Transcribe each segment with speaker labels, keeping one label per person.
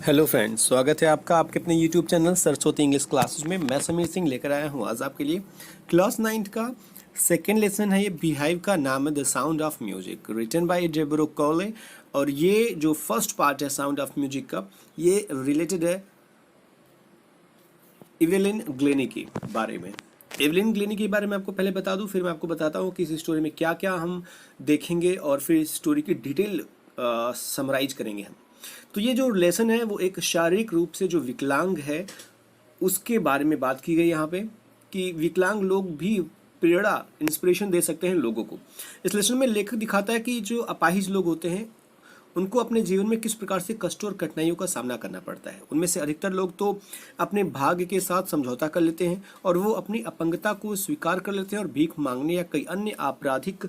Speaker 1: Hello friends, स्वागत है आपका आपके अपने YouTube channel Saraswati English classes में। मैं समीर सिंह लेकर आया हूँ आज आपके लिए क्लास 9 का सेकेंड लेसन है। ये बिहाइव का नाम है the sound of music, written by Deborah Cowley. और ये जो फर्स्ट पार्ट है साउंड ऑफ म्यूजिक का, ये रिलेटेड है इवेलिन ग्लेनी के बारे में। एवलिन ग्लेनी के बारे में आपको पहले बता दूं, फिर मैं आपको बताता हूँ कि इस स्टोरी में क्या क्या हम देखेंगे और फिर इस स्टोरी की डिटेल समराइज करेंगे हम। तो ये जो लेसन है वो एक शारीरिक रूप से जो विकलांग है उसके बारे में बात की गई यहाँ पे, कि विकलांग लोग भी प्रेरणा इंस्पिरेशन दे सकते हैं लोगों को। इस लेसन में लेखक दिखाता है कि जो अपाहिज लोग होते हैं उनको अपने जीवन में किस प्रकार से कष्ट और कठिनाइयों का सामना करना पड़ता है। उनमें से अधिकतर लोग तो अपने भाग्य के साथ समझौता कर लेते हैं और वो अपनी अपंगता को स्वीकार कर लेते हैं और भीख मांगने या कई अन्य आपराधिक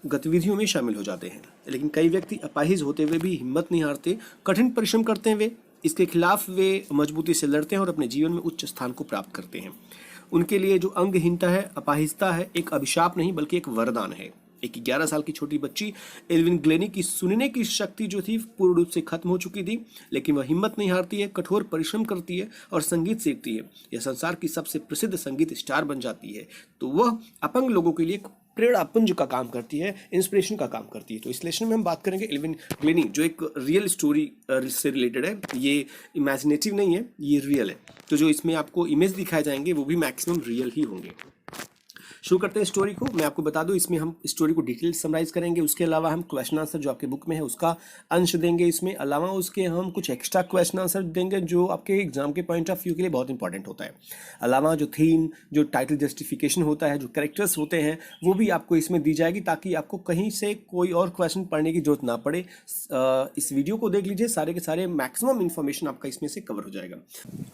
Speaker 1: गतिविधियों में शामिल हो जाते हैं। लेकिन कई व्यक्ति अपाहिज होते हुए भी हिम्मत नहीं हारते, कठिन परिश्रम करते हैं। वे इसके खिलाफ वे मजबूती से लड़ते हैं और अपने जीवन में उच्च स्थान को प्राप्त करते हैं। उनके लिए जो अंगहीनता है, अपाहिजता है, एक अभिशाप नहीं बल्कि एक वरदान है। एक 11 साल की छोटी बच्ची एल्विन ग्लेनी की सुनने की शक्ति जो थी पूर्ण रूप से खत्म हो चुकी थी, लेकिन वह हिम्मत नहीं हारती है, कठोर परिश्रम करती है और संगीत सीखती है। यह संसार की सबसे प्रसिद्ध संगीत स्टार बन जाती है। तो वह अपंग लोगों के लिए एक प्रेरणा पुंज का काम करती है, इंस्पिरेशन का काम करती है। तो इस लेसन में हम बात करेंगे एल्विन ग्लेनी, जो एक रियल स्टोरी से रिलेटेड है। ये इमेजिनेटिव नहीं है, ये रियल है। तो जो इसमें आपको इमेज दिखाए जाएंगे वो भी मैक्सिमम रियल ही होंगे। शुरू करते हैं स्टोरी को। मैं आपको बता दूं, इसमें हम स्टोरी को डिटेल समराइज करेंगे। उसके अलावा हम क्वेश्चन आंसर जो आपके बुक में है उसका अंश देंगे इसमें। अलावा उसके हम कुछ एक्स्ट्रा क्वेश्चन आंसर देंगे जो आपके एग्जाम के पॉइंट ऑफ व्यू के लिए बहुत इंपॉर्टेंट होता है। अलावा जो थीम, जो टाइटल जस्टिफिकेशन होता है, जो कैरेक्टर्स होते हैं, वो भी आपको इसमें दी जाएगी ताकि आपको कहीं से कोई और क्वेश्चन पढ़ने की जरूरत ना पड़े। इस वीडियो को देख लीजिए, सारे के सारे मैक्सिमम इंफॉर्मेशन आपका इसमें से कवर हो जाएगा।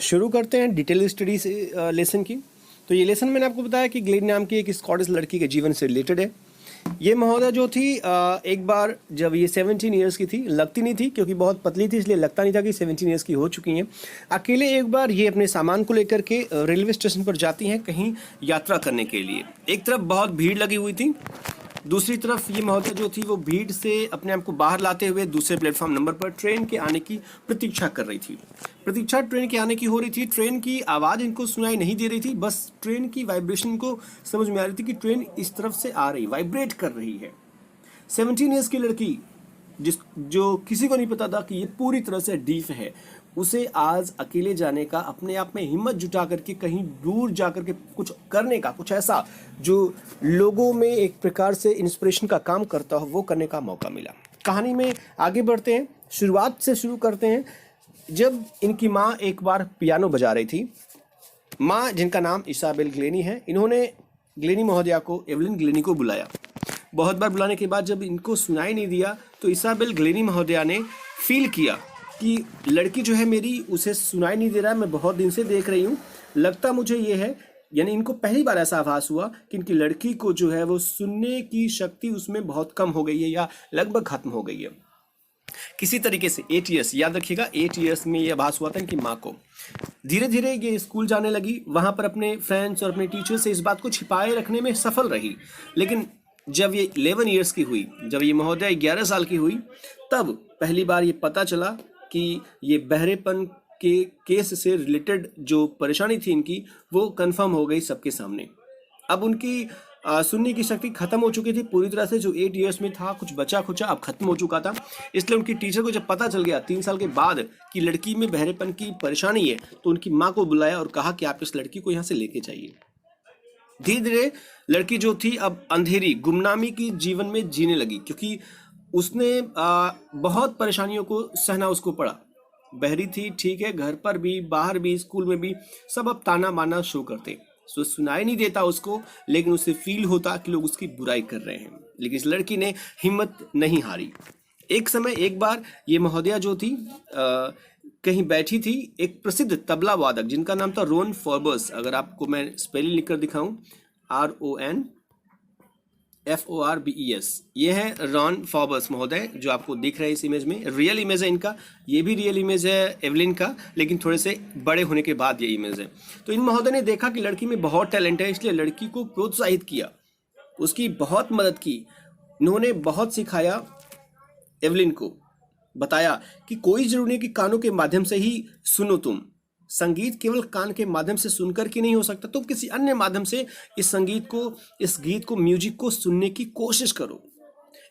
Speaker 1: शुरू करते हैं डिटेल स्टडी लेसन की। तो ये लेसन मैंने आपको बताया कि ग्लेन नाम की एक स्कॉटिश लड़की के जीवन से रिलेटेड है। ये महोदय जो थी, एक बार जब ये 17 ईयर्स की थी, लगती नहीं थी क्योंकि बहुत पतली थी, इसलिए लगता नहीं था कि 17 ईयर्स की हो चुकी हैं। अकेले एक बार ये अपने सामान को लेकर के रेलवे स्टेशन पर जाती हैं कहीं यात्रा करने के लिए। एक तरफ बहुत भीड़ लगी हुई थी, दूसरी तरफ ये महोदय जो थी वो भीड़ से अपने आप को बाहर लाते हुए दूसरे प्लेटफॉर्म नंबर पर ट्रेन के आने की प्रतीक्षा कर रही थी। प्रतीक्षा ट्रेन के आने की हो रही थी। ट्रेन की आवाज़ इनको सुनाई नहीं दे रही थी, बस ट्रेन की वाइब्रेशन को समझ में आ रही थी कि ट्रेन इस तरफ से आ रही, वाइब्रेट कर रही है। 17 ईयर्स की लड़की जो किसी को नहीं पता था कि ये पूरी तरह से डीफ है, उसे आज अकेले जाने का, अपने आप में हिम्मत जुटा करके कहीं दूर जा करके कुछ करने का, कुछ ऐसा जो लोगों में एक प्रकार से इंस्पिरेशन का काम करता हो, वो करने का मौका मिला। कहानी में आगे बढ़ते हैं, शुरुआत से शुरू करते हैं। जब इनकी माँ एक बार पियानो बजा रही थी, माँ जिनका नाम इसाबेल ग्लेनी है, इन्होंने ग्लेनी महोदया को, एवलिन ग्लेनी को बुलाया। बहुत बार बुलाने के बाद जब इनको सुनाई नहीं दिया तो इसाबेल ग्लेनी महोदया ने फील किया कि लड़की जो है मेरी, उसे सुनाई नहीं दे रहा है, मैं बहुत दिन से देख रही हूँ, लगता मुझे ये है। यानी इनको पहली बार ऐसा आभास हुआ कि इनकी लड़की को जो है वो सुनने की शक्ति उसमें बहुत कम हो गई है या लगभग खत्म हो गई है किसी तरीके से। 8 ईयर्स, याद रखिएगा, 8 ईयर्स में ये आभास हुआ था इनकी माँ को। धीरे धीरे ये स्कूल जाने लगी, वहाँ पर अपने फ्रेंड्स और अपने टीचर से इस बात को छिपाए रखने में सफल रही। लेकिन जब ये 11 ईयर्स की हुई, जब ये महोदय 11 साल की हुई, तब पहली बार ये पता चला कि ये बहरेपन के केस से रिलेटेड जो परेशानी थी इनकी, वो कंफर्म हो गई सबके सामने। अब उनकी सुनने की शक्ति खत्म हो चुकी थी पूरी तरह से। जो 8 ईयर्स में था कुछ बचा खुचा अब खत्म हो चुका था। इसलिए उनकी टीचर को जब पता चल गया 3 साल के बाद कि लड़की में बहरेपन की परेशानी है, तो उनकी माँ को बुलाया और कहा कि आप इस लड़की को यहाँ से लेके जाइए। धीरे धीरे लड़की जो थी अब अंधेरी, गुमनामी की जीवन में जीने लगी, क्योंकि उसने बहुत परेशानियों को सहना उसको पड़ा। बहरी थी, ठीक है, घर पर भी, बाहर भी, स्कूल में भी सब अब ताना मारना शुरू करते। सो सुनाई नहीं देता उसको, लेकिन उसे फील होता कि लोग उसकी बुराई कर रहे हैं। लेकिन इस लड़की ने हिम्मत नहीं हारी। एक समय एक बार ये महोदया जो थी कहीं बैठी थी, एक प्रसिद्ध तबला वादक जिनका नाम था रोन फॉर्बस। अगर आपको मैं स्पेलिंग लिखकर दिखाऊं, RONFORBES, ये है रॉन फॉर्बस महोदय जो आपको दिख रहे हैं इस इमेज में। रियल इमेज है इनका, ये भी रियल इमेज है एवलिन का, लेकिन थोड़े से बड़े होने के बाद ये इमेज है। तो इन महोदय ने देखा कि लड़की में बहुत टैलेंट है, इसलिए लड़की को प्रोत्साहित किया, उसकी बहुत मदद की। इन्होंने बहुत सिखाया एवलिन को, बताया कि कोई जरूरी नहीं कि कानों के माध्यम से ही सुनो तुम, संगीत केवल कान के माध्यम से सुनकर के नहीं हो सकता, तो किसी अन्य माध्यम से इस संगीत को, इस गीत को, म्यूजिक को सुनने की कोशिश करो।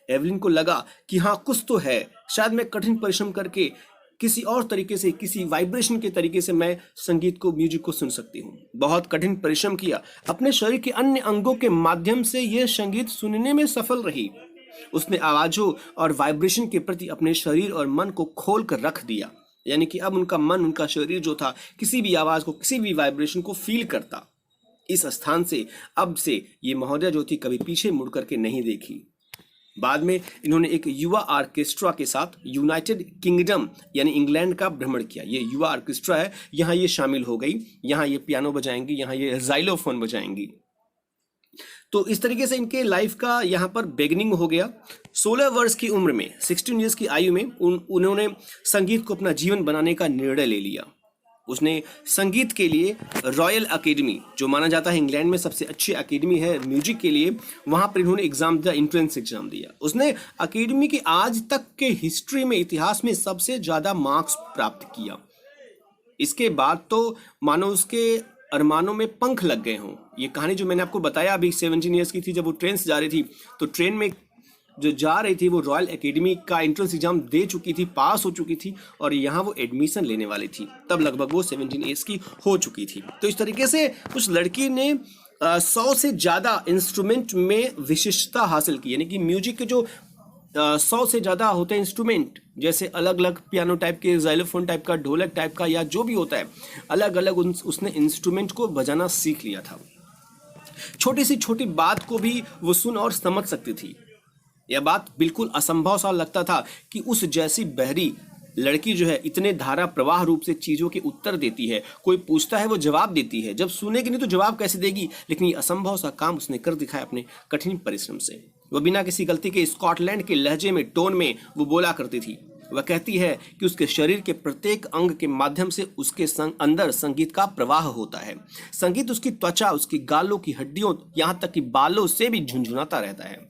Speaker 1: एवलिन को लगा कि हाँ कुछ तो है, शायद मैं कठिन परिश्रम करके किसी और तरीके से, किसी वाइब्रेशन के तरीके से मैं संगीत को, म्यूजिक को सुन सकती हूँ। बहुत कठिन परिश्रम किया, अपने शरीर के अन्य अंगों के माध्यम से यह संगीत सुनने में सफल रही। उसने आवाजों और वाइब्रेशन के प्रति अपने शरीर और मन को खोल कर रख दिया, यानी कि अब उनका मन, उनका शरीर जो था किसी भी आवाज को, किसी भी वाइब्रेशन को फील करता। इस स्थान से अब से ये महोदया जो थी कभी पीछे मुड़ करके नहीं देखी। बाद में इन्होंने एक युवा ऑर्केस्ट्रा के साथ यूनाइटेड किंगडम यानी इंग्लैंड का भ्रमण किया। ये युवा ऑर्केस्ट्रा है, यहाँ ये शामिल हो गई, यहाँ ये पियानो बजाएंगी, यहाँ ये जाइलोफोन बजाएंगी। तो इस तरीके से इनके लाइफ का यहाँ पर बिगिनिंग हो गया। 16 वर्ष की उम्र में, 16 ईयर्स की आयु में उन्होंने संगीत को अपना जीवन बनाने का निर्णय ले लिया। उसने संगीत के लिए रॉयल अकेडमी, जो माना जाता है इंग्लैंड में सबसे अच्छी अकेडमी है म्यूजिक के लिए, वहां पर इन्होंने एग्जाम दिया, एंट्रेंस एग्जाम दिया। उसने अकेडमी की आज तक के हिस्ट्री में, इतिहास में सबसे ज्यादा मार्क्स प्राप्त किया। इसके बाद तो मानो उसके अरमानों में पंख लग गए हों। ये कहानी जो मैंने आपको बताया अभी 17 ईयर्स की थी, जब वो ट्रेन से जा रही थी, तो ट्रेन में जो जा रही थी वो रॉयल एकेडमी का एंट्रेंस एग्जाम दे चुकी थी, पास हो चुकी थी, और यहाँ वो एडमिशन लेने वाली थी। तब लगभग वो 17 ईयर्स की हो चुकी थी। तो इस तरीके से उस लड़की ने 100 से ज़्यादा इंस्ट्रूमेंट में विशिष्टता हासिल की, यानी कि म्यूजिक के जो 100 से ज़्यादा होते हैं इंस्ट्रूमेंट, जैसे अलग अलग पियानो टाइप के, जाइलोफोन टाइप का, ढोलक टाइप का, या जो भी होता है, अलग अलग उसने इंस्ट्रूमेंट को बजाना सीख लिया था। छोटी सी छोटी बात को भी वो सुन और समझ सकती थी। यह बात बिल्कुल असंभव सा लगता था कि उस जैसी बहरी लड़की जो है इतने धारा प्रवाह रूप से चीज़ों के उत्तर देती है, कोई पूछता है वो जवाब देती है, जब सुनेगी नहीं तो जवाब कैसे देगी। लेकिन ये असंभव सा काम उसने कर दिखाया अपने कठिन परिश्रम से। वह बिना किसी गलती के स्कॉटलैंड के लहजे में, टोन में वो बोला करती थी। वह कहती है कि उसके शरीर के प्रत्येक अंग के माध्यम से उसके अंदर संगीत का प्रवाह होता है। संगीत उसकी त्वचा, उसकी गालों की हड्डियों, यहाँ तक कि बालों से भी झुंझुनाता रहता है।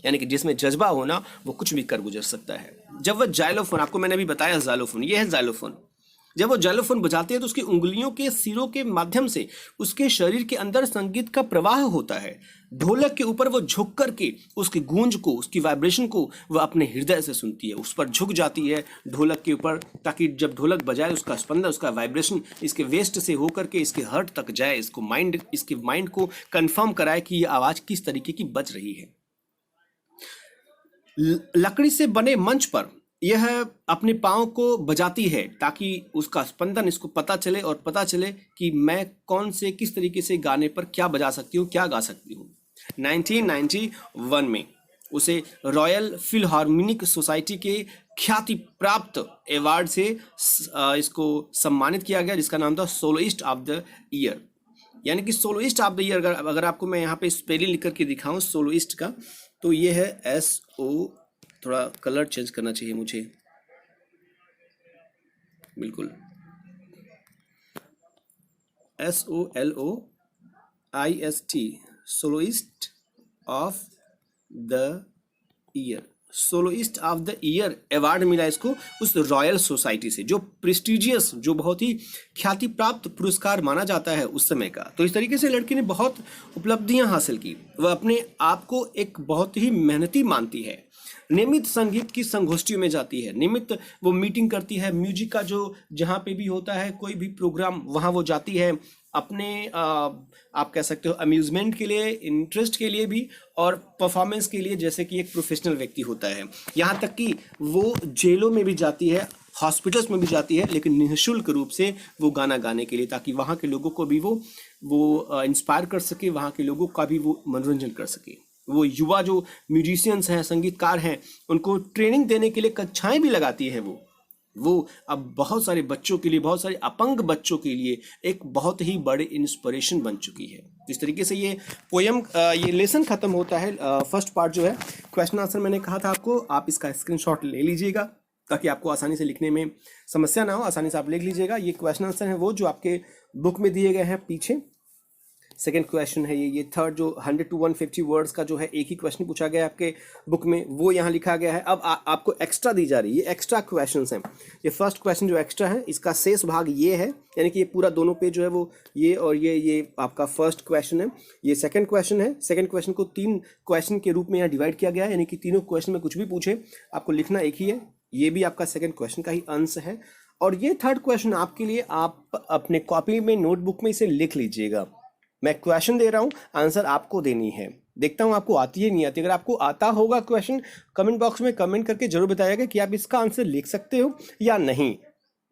Speaker 1: यानी कि जिसमें जज्बा होना, वो कुछ भी कर गुजर सकता है। जब वह जाइलोफोन, आपको मैंने अभी बताया जाइलोफोन, ये है जाइलोफोन, जब वो जाइलोफोन बजाते हैं तो उसकी उंगलियों के सिरों के माध्यम से उसके शरीर के अंदर संगीत का प्रवाह होता है। ढोलक के ऊपर वो झुक करके उसकी गूंज को, उसकी वाइब्रेशन को वह अपने हृदय से सुनती है, उस पर झुक जाती है ढोलक के ऊपर, ताकि जब ढोलक बजाए उसका स्पंदन, उसका वाइब्रेशन इसके वेस्ट से होकर के इसके हार्ट तक जाए, इसके माइंड को कंफर्म कराए कि यह आवाज किस तरीके की बज रही है। लकड़ी से बने मंच पर यह अपने पाँव को बजाती है ताकि उसका स्पंदन इसको पता चले, और पता चले कि मैं कौन से, किस तरीके से गाने पर क्या बजा सकती हूँ, क्या गा सकती हूँ। 1991 में उसे रॉयल फिलहार्मोनिक सोसाइटी के ख्याति प्राप्त अवार्ड से इसको सम्मानित किया गया, जिसका नाम था सोलोइस्ट ऑफ द ईयर। यानी कि सोलोइस्ट ऑफ द ईयर, अगर आपको मैं यहाँ पे स्पेलिंग लिख करके दिखाऊं सोलोइस्ट का, तो ये है SO, थोड़ा कलर चेंज करना चाहिए मुझे, बिल्कुल SOLOIST, soloist of the year. Soloist of the year award मिला इसको उस रॉयल सोसाइटी से, जो प्रेस्टिजियस, जो बहुत ही ख्याति प्राप्त पुरस्कार माना जाता है उस समय का। तो इस तरीके से लड़की ने बहुत उपलब्धियां हासिल की। वह अपने आप को एक बहुत ही मेहनती मानती है, नियमित संगीत की संगोष्ठियों में जाती है, नियमित वो मीटिंग करती है, म्यूजिक का जो जहाँ पे भी होता है कोई भी प्रोग्राम, वहाँ वो जाती है, अपने आप कह सकते हो अम्यूजमेंट के लिए, इंटरेस्ट के लिए भी, और परफॉर्मेंस के लिए, जैसे कि एक प्रोफेशनल व्यक्ति होता है। यहाँ तक कि वो जेलों में भी जाती है, हॉस्पिटल्स में भी जाती है, लेकिन निःशुल्क रूप से वो गाना गाने के लिए, ताकि वहाँ के लोगों को भी वो इंस्पायर कर सके, वहाँ के लोगों का भी वो मनोरंजन कर सके। वो युवा जो म्यूजिशियंस हैं, संगीतकार हैं, उनको ट्रेनिंग देने के लिए कक्षाएं भी लगाती है वो अब बहुत सारे बच्चों के लिए, बहुत सारे अपंग बच्चों के लिए एक बहुत ही बड़े इंस्पिरेशन बन चुकी है। इस तरीके से ये पोयम, ये लेसन खत्म होता है। फर्स्ट पार्ट जो है क्वेश्चन आंसर, मैंने कहा था आपको, आप इसका स्क्रीनशॉट ले लीजिएगा ताकि आपको आसानी से लिखने में समस्या ना हो, आसानी से आप लिख लीजिएगा। ये क्वेश्चन आंसर है वो जो आपके बुक में दिए गए हैं पीछे। सेकंड क्वेश्चन है ये थर्ड जो 100 to 150 वर्ड्स का जो है एक ही क्वेश्चन पूछा गया है आपके बुक में, वो यहाँ लिखा गया है। अब आपको एक्स्ट्रा दी जा रही है, ये एक्स्ट्रा क्वेश्चंस हैं। ये फर्स्ट क्वेश्चन जो एक्स्ट्रा है इसका शेष भाग ये है, यानी कि ये पूरा दोनों पेज जो है वो ये और ये आपका फर्स्ट क्वेश्चन है। ये सेकंड क्वेश्चन है। सेकंड क्वेश्चन को 3 क्वेश्चन के रूप में यहाँ डिवाइड किया गया है, यानी कि तीनों क्वेश्चन में कुछ भी पूछे आपको लिखना एक ही है। ये भी आपका सेकंड क्वेश्चन का ही अंश है। और ये थर्ड क्वेश्चन आपके लिए, आप अपने कॉपी में नोटबुक में इसे लिख लीजिएगा। मैं क्वेश्चन दे रहा हूँ, आंसर आपको देनी है। देखता हूँ आपको आती है नहीं आती। अगर आपको आता होगा क्वेश्चन, कमेंट बॉक्स में कमेंट करके जरूर बताइएगा कि आप इसका आंसर लिख सकते हो या नहीं।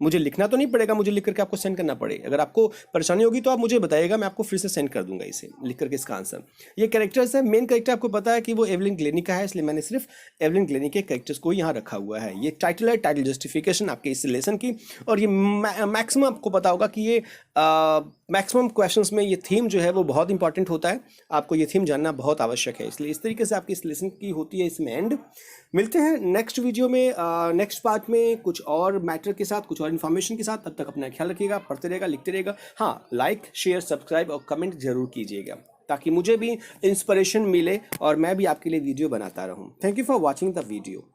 Speaker 1: मुझे लिखना तो नहीं पड़ेगा, मुझे लिख करके आपको सेंड करना पड़े। अगर आपको परेशानी होगी तो आप मुझे बताइएगा, मैं आपको फिर से सेंड कर दूंगा इसे लिख करके इसका आंसर। ये कैरेक्टर्स है, मेन कैरेक्टर आपको पता है कि वो एवलिन ग्लेनी का है, इसलिए मैंने सिर्फ एवलिन ग्लेनी के कैरेक्टर्स को यहाँ रखा हुआ है। ये टाइटल है, टाइटल जस्टिफिकेशन आपके इस लेसन की। और ये मैक्सिमम आपको पता होगा कि ये मैक्सिमम क्वेश्चंस में ये थीम जो है वो बहुत इंपॉर्टेंट होता है। आपको ये थीम जानना बहुत आवश्यक है, इसलिए इस तरीके से आपकी इस लेसन की होती है इसमें एंड। मिलते हैं नेक्स्ट वीडियो में, नेक्स्ट पार्ट में कुछ और मैटर के साथ, कुछ और इन्फॉर्मेशन के साथ। तब तक अपना ख्याल रखिएगा, पढ़ते रहेगा, लिखते रहेगा। हाँ, लाइक, शेयर, सब्सक्राइब और कमेंट जरूर कीजिएगा, ताकि मुझे भी इंस्पिरेशन मिले और मैं भी आपके लिए वीडियो बनाता रहूँ। Thank you for watching the video.